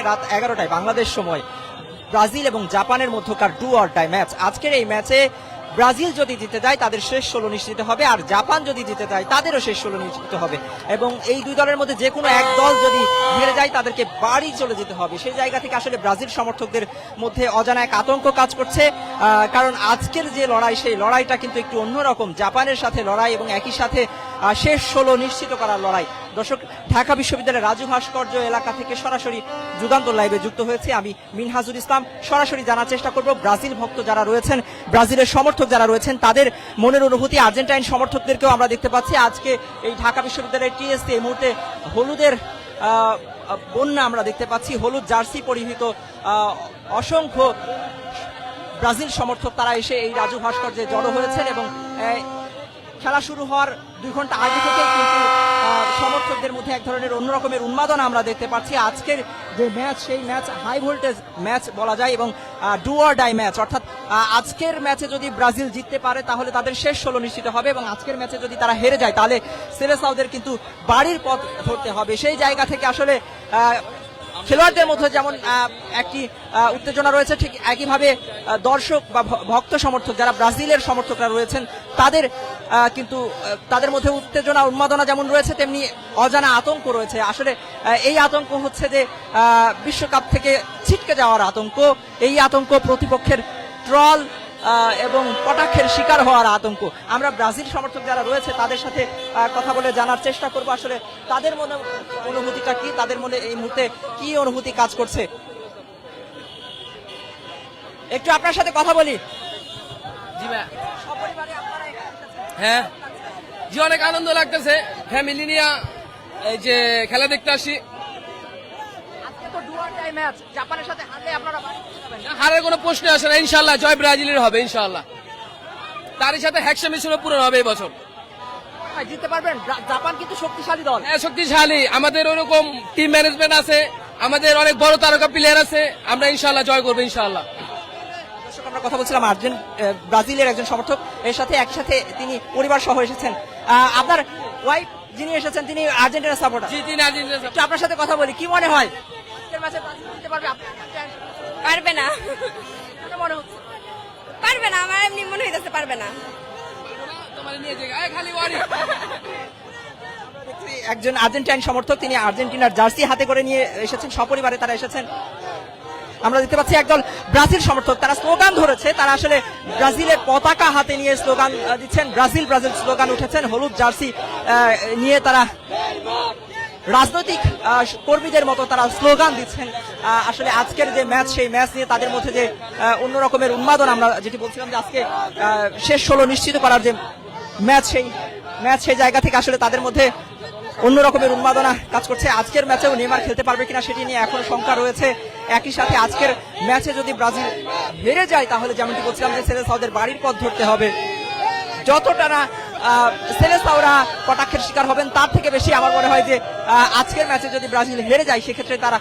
রাত 11টায় বাংলাদেশ সময় ব্রাজিল এবং জাপানের মধ্যকার ডু অর ডাই ম্যাচ। আজকের এই ম্যাচে ব্রাজিল যদি জিতে যায় তাদের শেষ 16 নিশ্চিত হবে, আর জাপান যদি জিতে যায় তাদেরও শেষ 16 নিশ্চিত হবে। এবং এই দুই দলের মধ্যে যে কোনো এক দল যদি হেরে যায় তাদেরকে বাড়ি চলে যেতে হবে। সেই জায়গা থেকে আসলে ব্রাজিল সমর্থকদের মধ্যে অজানা এক আতঙ্ক কাজ করছে, কারণ আজকের যে লড়াই সেই লড়াইটা কিন্তু একটু অন্যরকম, জাপানের সাথে লড়াই এবং একই সাথে শেষ 16 নিশ্চিত করার লড়াই। দর্শক, ঢাকা বিশ্ববিদ্যালয়ের রাজু ভাস্কর্য এলাকা থেকে সরাসরি যুগান্তর লাইভে যুক্ত হয়েছে আমি মিনহাজুল ইসলাম। সরাসরি জানার চেষ্টা করব ব্রাজিল ভক্ত যারা রয়েছেন, ব্রাজিলের সমর্থক যারা রয়েছেন তাদের মনের অনুভূতি। আর্জেন্টাইন সমর্থকদেরকেও আমরা দেখতে পাচ্ছি আজকে এই ঢাকা বিশ্ববিদ্যালয়ের টিএসসি এই মুহূর্তে হলুদের বন্যা আমরা দেখতে পাচ্ছি। হলুদ জার্সি পরিহিত অসংখ্য ব্রাজিল সমর্থক তারা এসে এই রাজু ভাস্কর্যে জড়ো হয়েছেন এবং খেলা শুরু হওয়ার 2 ঘন্টা আগে থেকে কিন্তু সমর্থকদের মধ্যে এক ধরনের অন্যরকমের উন্মাদনা আমরা দেখতে পাচ্ছি। আজকের যে ম্যাচ সেই ম্যাচ হাই ভোল্টেজ ম্যাচ বলা যায় এবং ডু অর ডাই ম্যাচ, অর্থাৎ আজকের ম্যাচে যদি ব্রাজিল জিততে পারে তাহলে তাদের শেষ 16 নিশ্চিত হবে এবং আজকের ম্যাচে যদি তারা হেরে যায় তাহলে সেলেসাওদের কিন্তু বাড়ির পথ ধরতে হবে। সেই জায়গা থেকে আসলে খেলোয়াড়দের মধ্যে যেমন একটি উত্তেজনা রয়েছে, ঠিক একইভাবে দর্শক বা ভক্ত সমর্থক যারা ব্রাজিলের সমর্থকরা রয়েছেন তাদের কিন্তু তাদের মধ্যে উত্তেজনা উন্মাদনা যেমন রয়েছে তেমনি অজানা আতঙ্ক রয়েছে। আসলে এই আতঙ্ক হচ্ছে যে বিশ্বকাপ থেকে ছিটকে যাওয়ার আতঙ্ক, এই আতঙ্ক প্রতিপক্ষের ট্রল এবং কটাক্ষের শিকার হওয়ার আতঙ্ক। আমরা ব্রাজিল সমর্থক যারা রয়েছে তাদের সাথে কথা বলে জানার চেষ্টা করব আসলে তাদের মনে অনুভূতিটা কি, তাদের মনে এই মুহূর্তে কি অনুভূতি কাজ করছে। একটু আপনার সাথে কথা বলি। জি ভাই, হ্যাঁ জি, অনেক আনন্দ লাগতেছে, ফ্যামিলি নিয়ে এই যে খেলা দেখতে আসি। হারের কোনো প্রশ্ন আসে না, ইনশাল্লাহ জয় ব্রাজিলের হবে ইনশাল্লাহ। তারই সাথে হ্যাকশন মিশন পূরণ হবে এই বছর। জিততে পারবেন? জাপান কিন্তু শক্তিশালী দল। হ্যাঁ শক্তিশালী, আমাদের ওরকম টিম ম্যানেজমেন্ট আছে, আমাদের অনেক বড় তারকা প্লেয়ার আছে, আমরা ইনশাল্লাহ জয় করবো ইনশাল্লাহ। আমরা কথা বলছিলাম ব্রাজিলের একজন সমর্থক, এর সাথে একসাথে তিনি পরিবার সহ এসেছেন। আপনার ওয়াইফ যিনি এসেছেন তিনি আর্জেন্টিনা সাপোর্টার। জি, তিনি আর্জেন্টিনা সাপোর্টার। আপনার সাথে কথা বলি, কি মনে হয় পারবে না? পারবে না, আমার এমনি মনে হইতেছে পারবে না। একজন আর্জেন্টাইন সমর্থক, তিনি আর্জেন্টিনার জার্সি হাতে করে নিয়ে এসেছেন, সপরিবারে তারা এসেছেন। আমরা দেখতে পাচ্ছি একদল ব্রাজিল সমর্থক, তারা স্লোগান ধরেছে, তারা আসলে ব্রাজিলের পতাকা হাতে নিয়ে স্লোগান দিচ্ছেন, ব্রাজিল ব্রাজিল স্লোগান উঠেছেন, হলুদ জার্সি নিয়ে তারা রাজনৈতিক কর্মীদের মতো তারা স্লোগান দিচ্ছেন। আসলে আজকের যে ম্যাচ সেই ম্যাচ নিয়ে তাদের মধ্যে যে অন্য রকমের উন্মাদনা, আমরা যেটি বলছিলাম যে আজকে শেষ 16 নিশ্চিত করার যে ম্যাচ সেই জায়গা থেকে আসলে তাদের মধ্যে অন্য রকমের উন্মাদনা কাজ করছে। আজকের ম্যাচেও নেইমার খেলতে পারবে কিনা সেটি নিয়ে এখন শঙ্কা রয়েছে। একই সাথে আজকের ম্যাচে যদি ব্রাজিল হেরে যায় তাহলে যেমনটি বলছিলাম যে সেলেসাওদের বাড়ির পথ ধরতে হবে। যতটা না সেলেসাওরা কটাক্ষের শিকার হবেন তার থেকে বেশি আমার মনে হয় যে আজকের ম্যাচে যদি ব্রাজিল হেরে যায় সেক্ষেত্রে তারা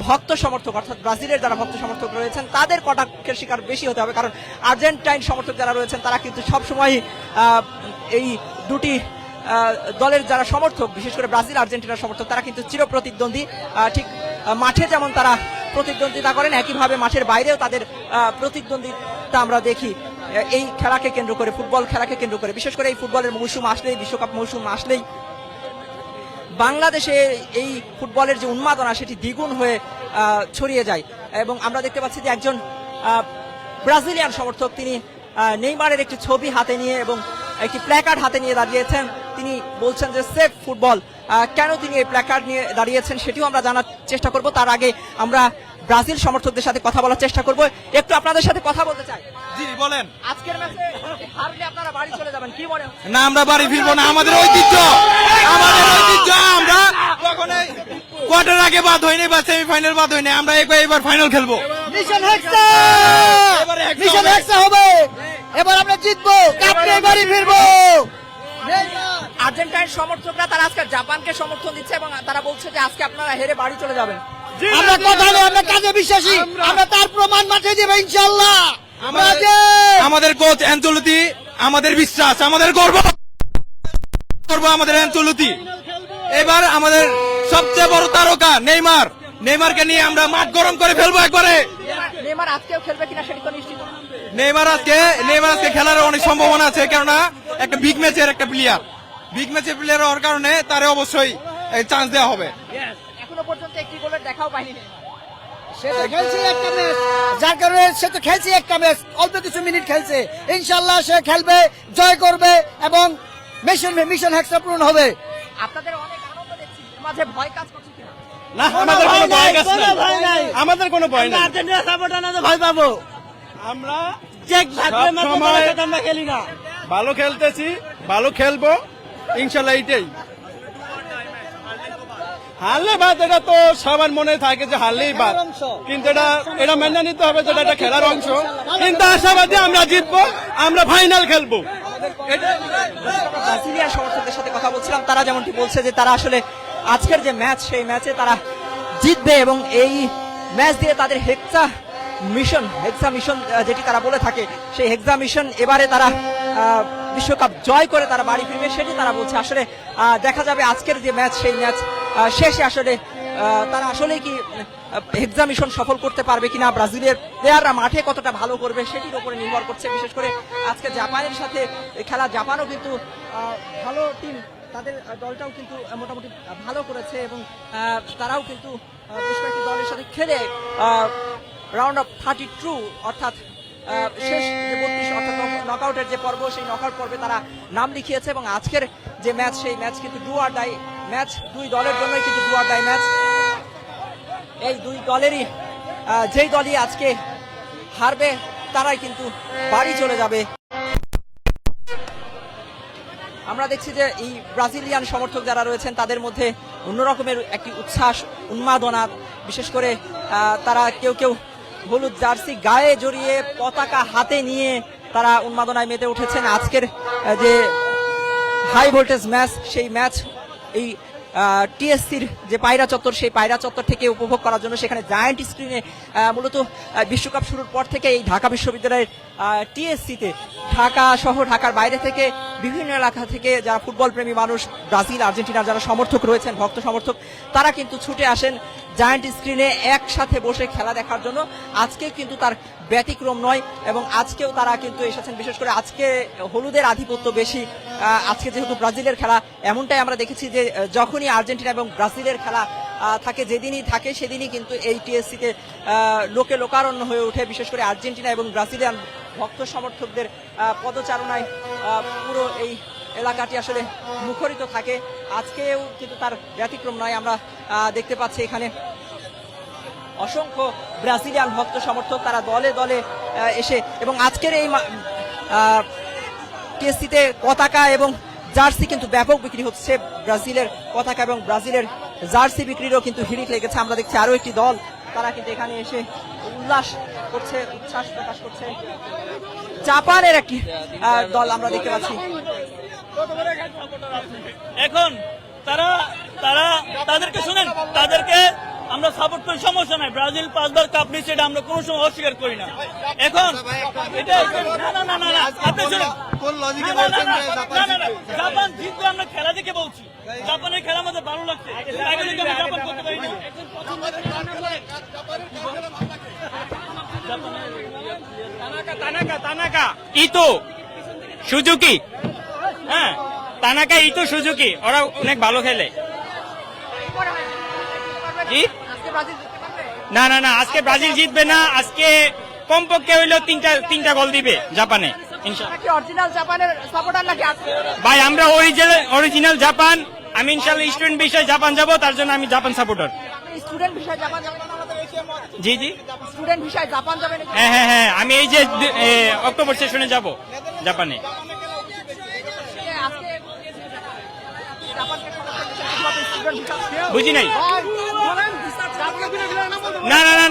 ভক্ত সমর্থক, অর্থাৎ ব্রাজিলের যারা ভক্ত সমর্থক রয়েছেন তাদের কটাক্ষের শিকার বেশি হতে হবে, কারণ আর্জেন্টাইন সমর্থক যারা রয়েছেন তারা কিন্তু সবসময় এই দুটি দলের যারা সমর্থক, বিশেষ করে ব্রাজিল আর্জেন্টিনার সমর্থক, তারা কিন্তু চিরপ্রতিদ্বন্দ্বী। ঠিক মাঠে যেমন তারা প্রতিদ্বন্দ্বিতা করেন একইভাবে মাঠের বাইরেও তাদের প্রতিদ্বন্দ্বিতা আমরা দেখি এই খেলাকে কেন্দ্র করে, ফুটবল খেলাকে কেন্দ্র করে। বিশেষ করে এই ফুটবলের মৌসুম আসলেই, বিশ্বকাপ মৌসুম আসলেই বাংলাদেশে এই ফুটবলের যে উন্মাদনা সেটি দ্বিগুণ হয়ে ছড়িয়ে যায়। এবং আমরা দেখতে পাচ্ছি যে একজন ব্রাজিলিয়ান সমর্থক তিনি নেইমারের একটি ছবি হাতে নিয়ে এবং একটি প্ল্যাকার্ড হাতে নিয়ে দাঁড়িয়েছেন। তিনি বলছেন যে সেফ ফুটবল। কেন তিনি এই প্ল্যাকার্ড নিয়ে দাঁড়িয়েছেন সেটিও আমরা জানার চেষ্টা করব। তার আগে আমরা ব্রাজিল সমর্থকদের সাথে কথা বলার চেষ্টা করব। একটু আপনাদের সাথে কথা বলতে চাই। জি বলেন। আজকের ম্যাচে হারলে আপনারা বাড়ি চলে যাবেন, কি মনে হয়? না, আমরা বাড়ি ফিরবো না, আমাদের ঐতিহ্য, আমরা কখনোই কোয়ার্টার আগে বাদ হয়নি বা সেমিফাইনাল বাদ হয়নি, আমরা এবার ফাইনাল খেলবো। মিশন হেক্সা হবে, এবার আমরা জিতবো, কাপ নিয়ে বাড়ি ফিরবো। আর্জেন্টাইন সমর্থকরা তারা আজকে জাপানকে সমর্থন দিচ্ছে এবং তারা বলছে যে আজকে আপনারা হেরে বাড়ি চলে যাবেন। আমরা কথা নয়, আমরা কাজে বিশ্বাসী, আমরা তার প্রমাণ মাঠে দেব ইনশাআল্লাহ। আমাদের কোচ অ্যাঞ্চেলোতি, আমাদের বিশ্বাস, আমাদের গর্ব আমাদের অ্যাঞ্চেলোতি। এবার আমাদের সবচেয়ে বড় তারকা নেইমারকে নিয়ে আমরা মাঠ গরম করে ফেলবো একবারে। নেইমার আজকেও খেলবে কিনা সেটা তো নিশ্চিত না। নেইমার আজকে খেলার অনেক সম্ভাবনা আছে, কেননা একটা বিগ ম্যাচের প্লেয়ার হওয়ার কারণে তারে অবশ্যই চান্স দেওয়া হবে। এখনো পর্যন্ত একটি গোলের দেখাও পাইনি নেইমার। সে তো খেলছে একটা ম্যাচ, যার কারণে সে তো খেলছে একটা ম্যাচ, অল্প কিছু মিনিট খেলছে। ইনশাল্লাহ সে খেলবে, জয় করবে এবং মিশন হেক্সা পূরণ হবে। আপনাদের অনেক আনন্দ দেখছি, মাঝে ভয় কাজ করছে কিনা? না, আমাদের কোনো ভয় কাজ নাই। ভয় নাই। আমাদের কোনো ভয় নাই। আর্জেন্টিনা সাপোর্টার না তো ভয় পাবো। আমরা চেক থাকলে মাত্র সবসময় আমরা খেলি না। ভালো খেলতেছি, ভালো খেলবো ইনশাল্লাহ। এইটাই হারলে বাদ, এটা তো সবার মনে থাকে যে হারলেই বাদ, কিন্তু এটা মেনে নিতে হবে যে এটা খেলার অংশ। কিন্তু আশাবাদী আমরা জিতবো, আমরা ফাইনাল খেলবো। ব্রাজিলিয়ান সমর্থকদের সাথে কথা বলছিলাম, তারা যেমনটি বলছে যে তারা আসলে আজকের যে ম্যাচ সেই ম্যাচে তারা জিতবে এবং এই ম্যাচ দিয়ে তাদের হেক্সা মিশন যেটি তারা বলে থাকে সেই হেক্সা মিশন এবারে তারা বিশ্বকাপ জয় করে তারা বাড়ি ফিরবে, সেটি তারা বলছে। আসলে দেখা যাবে আজকের যে ম্যাচ সেই ম্যাচ শেষে আসলে তারা আসলে কি হেক্সা মিশন সফল করতে পারবে কিনা, ব্রাজিলের প্লেয়াররা মাঠে কতটা ভালো করবে সেটির উপরে নির্ভর করছে। বিশেষ করে আজকে জাপানের সাথে খেলা, জাপানও কিন্তু ভালো টিম, তাদের দলটাও কিন্তু মোটামুটি ভালো করেছে এবং তারাও কিন্তু বেশ কয়েকটি দলের সাথে খেলে রাউন্ড অফ 32 অর্থাৎ শেষ যে 32 অর্থাৎ নকআউটের যে পর্ব সেই নকআউট পর্বে তারা নাম লিখিয়েছে এবং আজকের যে ম্যাচ সেই ম্যাচ কিন্তু ডু অর ডাই ম্যাচ, দুই দলের জন্যই কিন্তু ডু অর ডাই ম্যাচ। এই দুই দলেরই যেই দলই আজকে হারবে তারাই কিন্তু বাড়ি চলে যাবে। আমরা দেখছি যে এই ব্রাজিলিয়ান সমর্থক যারা রয়েছেন তাদের মধ্যে অন্যরকমের একটি উচ্ছ্বাস, উন্মাদনা, বিশেষ করে তারা কেউ হলুদ জার্সি গায়ে জড়িয়ে পতাকা হাতে নিয়ে তারা উন্মাদনায় মেতে উঠেছেন। আজকের যে হাই ভোল্টেজ ম্যাচ সেই ম্যাচ এই টিএসসির যে পায়রা চত্বর সেই পায়রা চত্বর থেকে উপভোগ করার জন্য সেখানে জায়ান্ট স্ক্রিনে মূলত বিশ্বকাপ শুরুর পর থেকে এই ঢাকা বিশ্ববিদ্যালয়ের টিএসসিতে ঢাকা সহ ঢাকার বাইরে থেকে বিভিন্ন এলাকা থেকে যারা ফুটবল প্রেমী মানুষ, ব্রাজিল আর্জেন্টিনার যারা সমর্থক রয়েছেন, ভক্ত সমর্থক, তারা কিন্তু ছুটে আসেন জায়ান্ট স্ক্রিনে একসাথে বসে খেলা দেখার জন্য। আজকে কিন্তু তার ব্যতিক্রম নয় এবং আজকেও তারা কিন্তু এসেছেন। বিশেষ করে আজকে হলুদের আধিপত্য বেশি। আজকে যেহেতু ব্রাজিলের খেলা, এমনটাই আমরা দেখেছি যে যখনই আর্জেন্টিনা এবং ব্রাজিলের খেলা থাকে, যেদিনই থাকে সেদিনই কিন্তু এই টিএসসিতে লোকে লোকারণ্য হয়ে ওঠে। বিশেষ করে আর্জেন্টিনা এবং ব্রাজিলিয়ান ভক্ত সমর্থকদের পদচারণায় পুরো এই এলাকাটি আসলে মুখরিত থাকে। আজকেও কিন্তু তার ব্যতিক্রম নয়। আমরা দেখতে পাচ্ছি এখানে অসংখ্য ব্রাজিলিয়ান ভক্ত সমর্থক, তারা দলে দলে এসে এবং আজকের এই টিএসসিতে পতাকা এবং জার্সি কিন্তু ব্যাপক বিক্রি হচ্ছে। ব্রাজিলের পতাকা এবং ব্রাজিলের জার্সি বিক্রিরও কিন্তু হিড়িক লেগেছে। আমরা দেখছি আরো একটি দল, তারা কিন্তু এখানে এসে উল্লাস করছে, উচ্ছ্বাস প্রকাশ করছে। জাপানের একটি দল আমরা দেখতে পাচ্ছি। এখন তাদেরকে শুনেন, তাদেরকে আমরা সাপোর্ট করি, সমস্যা নাই। ব্রাজিল 5 বার কাপ নিচ্ছে, এটা আমরা কোনো সময় অস্বীকার করি না। এখন না, আপনি শুনেন, জাপান জিতবে, আমরা খেলা দেখে বলছি। জাপানের খেলা আমাদের ভালো লাগছে, আগে থেকে আমরা জাপান করতে পারি না। তানাকা ইতো সুজুকি, হ্যাঁ তানাকা ইতো সুজুকি, ওরা অনেক ভালো খেলে। জি না, আজকে ব্রাজিল জিতবে না। আজকে কমপক্ষে হইলেও তিনটা গোল দিবে জাপানে ভাই। আমরা অরিজিনাল জাপান। আমি ইনশাল্লাহ স্টুডেন্ট বিষয়ে জাপান যাব, তার জন্য আমি জাপান সাপোর্টার। জি স্টুডেন্ট বিষয় জাপান যাবেন? হ্যাঁ, আমি এই যে অক্টোবর সেশনে যাব জাপানে। বুঝি নাই।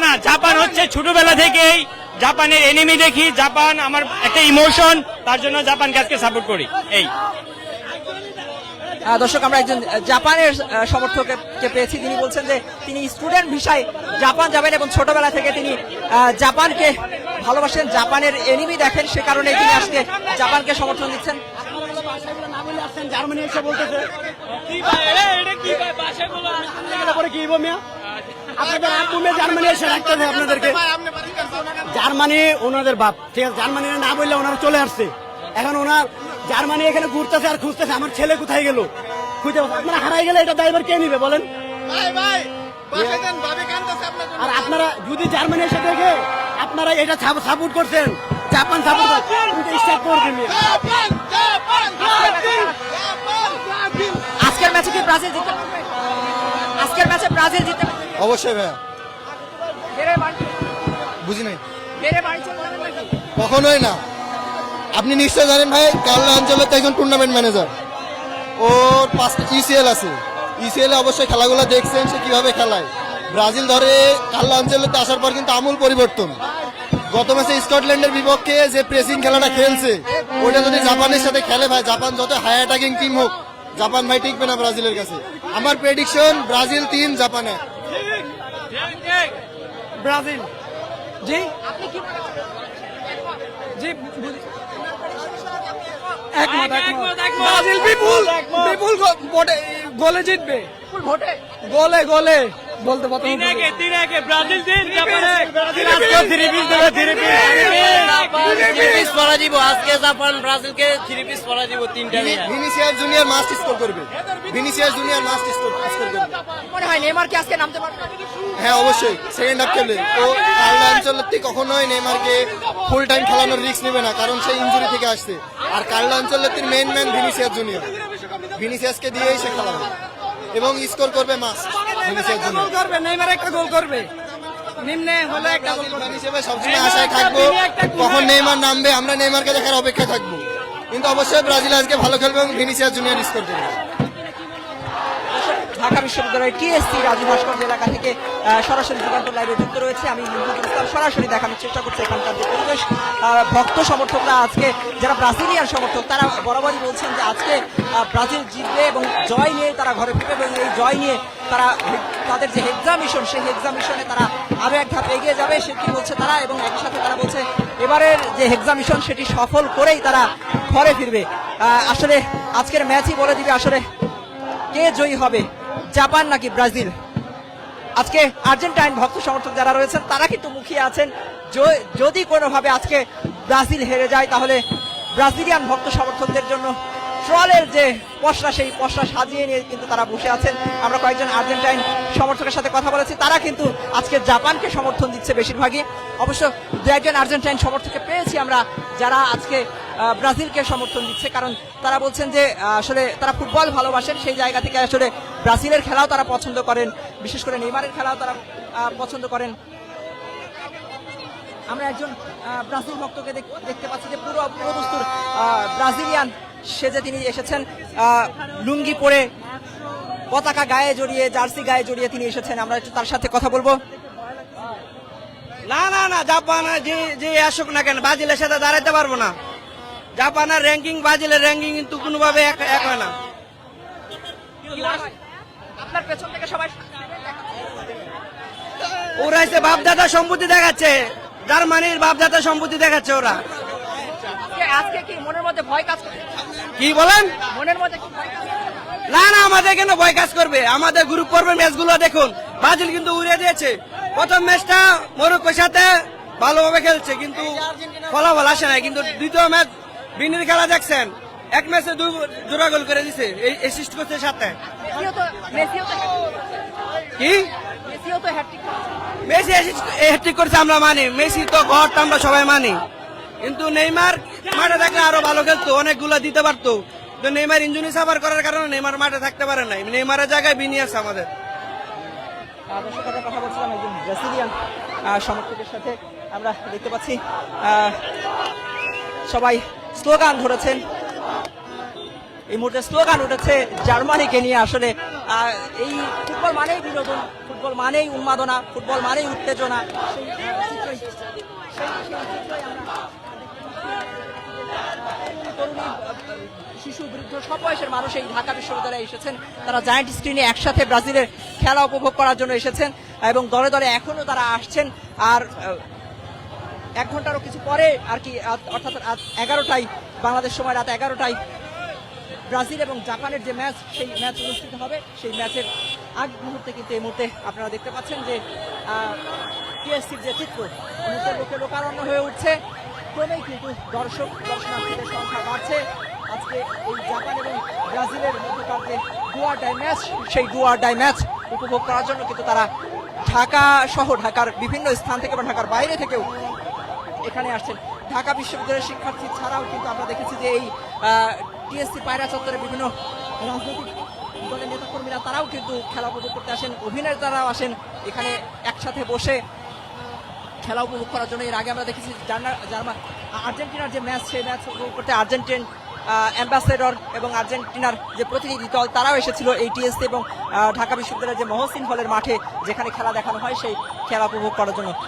না, জাপান হচ্ছে ছোটবেলা থেকেই জাপানের এনিমি দেখি। জাপান আমার একটা ইমোশন, তার জন্য জাপানকে আজকে সাপোর্ট করি। এই দর্শক, আমরা একজন জাপানের সমর্থককে পেয়েছি। তিনি বলছেন যে তিনি স্টুডেন্ট ভিসায় জাপান যাবেন এবং ছোটবেলা থেকে তিনি জাপানকে ভালোবাসেন, জাপানের এনিমি দেখেন, সে কারণে তিনি আজকে জাপানকে সমর্থন দিচ্ছেন। জার্মানি এসে বলতেছে আপনাদের আব্বু মেয়ে জার্মানি এসে রাখতে হবে আপনাদেরকে। জার্মানি ওনাদের বাপ, ঠিক আছে, জার্মানি না বললে ওনারা চলে আসছে। এখন ওনার জার্মানি এখানে ঘুরতেছে আর খুঁজতেছে আমার ছেলে কোথায় গেল, খুঁজে আপনারা হারাই গেলে এটা ড্রাইভার কে নিবে বলেন? আর আপনারা যদি জার্মানি এসে দেখে আপনারা এটা সাপোর্ট করছেন, জাপান সাপোর্ট স্টার্ট করবেন। আজকের ম্যাচে কি ব্রাজিল জিততে পারবে? আজকের ম্যাচে ব্রাজিল জিততে পারবে? অবশ্যই ভাইয়া, হেরে বাড়ি বুঝি নাই, হেরে বাড়ি চলে যাবেন নাকি? কখনোই না। আপনি নিশ্চয় জানেন ভাই, কার্লো আঞ্চেলোত্তি একজন টুর্নামেন্ট ম্যানেজার, ওর 5টা ইসিএল আছে। ইসিএল এ অবশ্যই খেলাগুলো দেখছেন সে কিভাবে খেলায়। ব্রাজিল ধরে কার্লো আঞ্চেলোত্তি আসার পর কিন্তু আমূল পরিবর্তন। গত ম্যাচে স্কটল্যান্ডের বিপক্ষে যে প্রেসিং খেলাটা খেলছে ওটা যদি জাপানের সাথে খেলে ভাই, জাপান যত হাই অ্যাটাকিং টিম হোক, জাপান ভাই টিকবে না ব্রাজিলের কাছে। আমার প্রেডিকশন ব্রাজিল 3 জাপান 1। ব্রাজিল জি জি ব্রাজিল বিপুল গোলে জিতবে, গোলে গোলে বলতে পারতাম। 3-1 ব্রাজিল জিত, Japan 1। Vinicius junior must score করবে, ভিনিসিয়াস জুনিয়র মাস্ট স্কোর করবে। মনে হয় নেইমার কি আজকে নামতে পারবে? হ্যাঁ অবশ্যই, সেকেন্ড হাফ খেলবে। ও কার্লো আঞ্চেলোত্তি কখনোই নেইমারকে ফুল টাইম খেলানোর রিস্ক নেবে না, কারণ সে ইনজুরি থেকে আসছে। আর কার্লো আঞ্চেলোত্তির মেইন ম্যান ভিনিসিয়াস জুনিয়র, ভিনিসিয়াসকে দিয়েই সে খেলাবে এবং স্কোর করবে মাস্ট। ভিনিসিয়াস জুনিয়র করবে, নেইমার একটা গোল করবে, নিম্নে হলে একটা গোল করবে। হিসেবে সবসময় আশায় থাকবো কখন নেইমার নামবে, আমরা নেইমারকে দেখার অপেক্ষা থাকবো। কিন্তু অবশ্যই ব্রাজিল আজকে ভালো খেলবে এবং ভিনিসিয়াস জুনিয়র স্কোর করবে। ঢাকা বিশ্ববিদ্যালয়ের টিএসসি রাজু ভাস্কর্য এলাকা থেকে সরাসরি যুগান্তর লাইভে যুক্ত রয়েছে। আমি সরাসরি দেখানোর চেষ্টা করছি এখানকার যে পরিবেশ। ভক্ত সমর্থকরা আজকে যারা ব্রাজিলিয়ান সমর্থক তারা বরাবরই বলছেন যে আজকে ব্রাজিল জিতবে এবং জয় নিয়ে তারা ঘরে ফিরবে এবং এই জয় নিয়ে তারা তাদের যে এক্সামিশন সেই এক্সামিশনে তারা আরো এক ধাপ এগিয়ে যাবে সেটি বলছে তারা, এবং একই সাথে তারা বলছে এবারের যে এক্সামিশন সেটি সফল করেই তারা ঘরে ফিরবে। আসলে আজকের ম্যাচই বলে দিবে আসলে কে জয়ী হবে, জাপান নাকি ব্রাজিল। আজকে আর্জেন্টাইন ভক্ত সমর্থক যারা রয়েছেন তারা কিন্তু মুখিয়ে আছেন যদি কোনোভাবে আজকে ব্রাজিল হেরে যায় তাহলে ব্রাজিলিয়ান ভক্ত সমর্থকদের জন্য ট্রলের যে পসরা সেই পসরা সাজিয়ে নিয়ে কিন্তু তারা বসে আছেন। আমরা কয়েকজন আর্জেন্টাইন সমর্থকের সাথে কথা বলেছি, তারা কিন্তু আজকে জাপানকে সমর্থন দিচ্ছে বেশিরভাগই। অবশ্য দু একজন আর্জেন্টাইন সমর্থককে পেয়েছি আমরা যারা আজকে ব্রাজিলকে সমর্থন দিচ্ছে, কারণ তারা বলছেন যে আসলে তারা ফুটবল ভালোবাসেন, সেই জায়গা থেকে আসলে ব্রাজিলের খেলাও তারা পছন্দ করেন, বিশেষ করে নেইমারের খেলাও তারা পছন্দ করেন। আমরা একজন ব্রাজিল ভক্তকে দেখতে পাচ্ছি যে পুরো দস্তুর ব্রাজিলিয়ান সেজে তিনি এসেছেন, লুঙ্গি পরে পতাকা গায়ে জড়িয়ে জার্সি গায়ে জড়িয়ে তিনি এসেছেন। আমরা একটু তার সাথে কথা বলবো। না না না, জাপান যে আসুক না কেন ব্রাজিলের সাথে দাঁড়াতে পারবো না। জাপানের র্যাঙ্কিং ব্রাজিলের র্যাঙ্কিং কিন্তু কোনোভাবে এক হয় না। আপনার পেছন থেকে সবাই ওরা এসে বাপদাদা সম্পত্তি দেখাচ্ছে, জার্মানির বাপদাদা সম্পত্তি দেখাচ্ছে ওরা। আজকে কি মনের মধ্যে ভয় কাজ করে? কি বলেন? মনের মধ্যে কি ভয় কাজ করে? না না, আমাদের কেন ভয় কাজ করবে? আমাদের গ্রুপ পর্বের ম্যাচগুলো দেখুন, ব্রাজিল কিন্তু উড়িয়ে দিয়েছে। প্রথম ম্যাচটা মরক্কোর সাথে ভালোভাবে খেলছে কিন্তু ফলাফল আসে না, কিন্তু দ্বিতীয় ম্যাচ বিনির খেলা দেখছেন, এক ম্যাচে 2 জোড়া গোল করে দিছে, এই অ্যাসিস্ট করছে সাথে। কি মেসি হ্যাট্রিক করছে আমরা মানি, মেসি তো ঘরটা আমরা সবাই মানি, কিন্তু নেইমার মাঠে থাকলে আরো ভালো খেলতো, অনেকগুলো দিতে পারতো। তো নেইমার ইনজুরি সাফার করার কারণে নেইমার মাঠে থাকতে পারে নাই, নেইমারের জায়গায় বিনি আছে আমাদের। দর্শকদের কথা বলছিলাম একজন ব্রাজিলিয়ান সমর্থকের সাথে। আমরা দেখতে পাচ্ছি সবাই স্লোগান ধরেছেন, এই মুহূর্তে স্লোগান উঠেছে জার্মানিকে নিয়ে। আসলে এই ফুটবল মানেই বিনোদন, ফুটবল মানেই উন্মাদনা, ফুটবল মানেই উত্তেজনা। শিশু বৃদ্ধ সব বয়সের মানুষ এই ঢাকা বিশ্ববিদ্যালয়ে এসেছেন, তারা জায়ান্ট স্ক্রিনে একসাথে ব্রাজিলের খেলা উপভোগ করার জন্য এসেছেন এবং দলে দলে এখনো তারা আসছেন। আর 1 ঘন্টারও কিছু পরে আর কি, অর্থাৎ 11টায় বাংলাদেশ সময় রাত 11টায় ব্রাজিল এবং জাপানের যে ম্যাচ সেই ম্যাচ অনুষ্ঠিত হবে। সেই ম্যাচের আগ মুহূর্তে কিন্তু এই মুহূর্তে আপনারা দেখতে পাচ্ছেন যে টিএসসির যে চিত্র এই মুহূর্তে লোকে লোকারণ্য হয়ে উঠছে। ক্রমেই কিন্তু দর্শনার্থীদের সংখ্যা বাড়ছে। আজকে এই জাপান এবং ব্রাজিলের মধ্যকার যে ডু অর ডাই ম্যাচ, সেই ডু অর ডাই ম্যাচ উপভোগ করার জন্য কিন্তু তারা ঢাকা সহ ঢাকার বিভিন্ন স্থান থেকে বা ঢাকার বাইরে থেকেও এখানে আসছেন। ঢাকা বিশ্ববিদ্যালয়ের শিক্ষার্থী ছাড়াও কিন্তু আমরা দেখেছি যে এই টিএসসি পায়রা চত্বরে বিভিন্ন রাজনৈতিক দলের নেতাকর্মীরা তারাও কিন্তু খেলা উপভোগ করতে আসেন, অভিনেতারাও আসেন এখানে একসাথে বসে খেলা উপভোগ করার জন্য। এর আগে আমরা দেখেছি আর্জেন্টিনার যে ম্যাচ, সেই ম্যাচ উপভোগ করতে আর্জেন্টিন অ্যাম্বাসেডর এবং আর্জেন্টিনার যে প্রতিনিধি দল তারাও এসেছিল এই টিএসসি এবং ঢাকা বিশ্ববিদ্যালয়ের যে মহসিন হলের মাঠে যেখানে খেলা দেখানো হয় সেই খেলা উপভোগ করার জন্য।